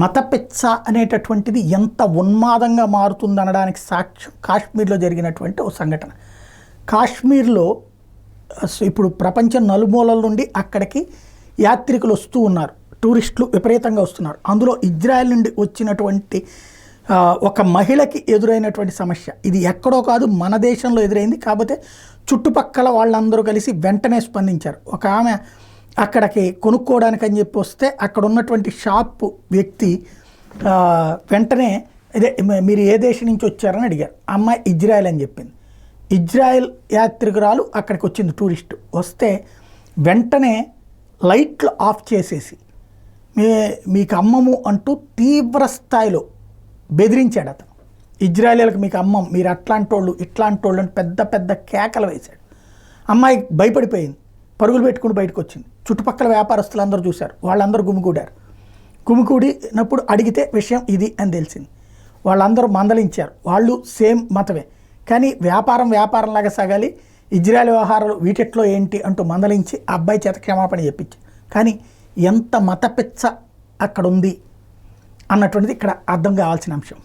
మతపిచ్చ అనేటటువంటిది ఎంత ఉన్మాదంగా మారుతుందనడానికి సాక్ష్యం కాశ్మీర్లో జరిగినటువంటి ఒక సంఘటన. కాశ్మీర్లో ఇప్పుడు ప్రపంచం నలుమూలల నుండి అక్కడికి యాత్రికులు వస్తూ ఉన్నారు, టూరిస్టులు విపరీతంగా వస్తున్నారు. అందులో ఇజ్రాయెల్ నుండి వచ్చినటువంటి ఒక మహిళకి ఎదురైనటువంటి సమస్య ఇది ఎక్కడో కాదు, మన దేశంలో ఎదురైంది. కాకపోతే చుట్టుపక్కల వాళ్ళందరూ కలిసి వెంటనే స్పందించారు. ఒక ఆమె అక్కడికి కొనుక్కోవడానికి అని చెప్పి వస్తే అక్కడ ఉన్నటువంటి షాప్ వ్యక్తి వెంటనే ఇదే మీరు ఏ దేశం నుంచి వచ్చారని అడిగారు. అమ్మాయి ఇజ్రాయెల్ అని చెప్పింది. ఇజ్రాయెల్ యాత్రికురాలు అక్కడికి వచ్చింది, టూరిస్టు వస్తే వెంటనే లైట్లు ఆఫ్ చేసేసి మీకు అమ్మము అంటూ తీవ్ర స్థాయిలో బెదిరించాడు అతను. ఇజ్రాయెల్కి మీకు అమ్మం, మీరు అట్లాంటి వాళ్ళు ఇట్లాంటి వాళ్ళు అని పెద్ద పెద్ద కేకలు వేశాడు. అమ్మాయి భయపడిపోయింది, పరుగులు పెట్టుకుని బయటకు వచ్చింది. చుట్టుపక్కల వ్యాపారస్తులు అందరూ చూశారు, వాళ్ళందరూ గుమికూడారు. గుమికూడినప్పుడు అడిగితే విషయం ఇది అని తెలిసింది. వాళ్ళందరూ మందలించారు, వాళ్ళు సేమ్ మతమే కానీ వ్యాపారంలాగా సాగాలి, ఇజ్రాయెల్ వ్యవహారాలు వీటిట్లో ఏంటి అంటూ మందలించి ఆ అబ్బాయి చేత క్షమాపణ చెప్పించారు. కానీ ఎంత మతపిచ్చ అక్కడ ఉంది అన్నటువంటిది ఇక్కడ అర్థం కావాల్సిన అంశం.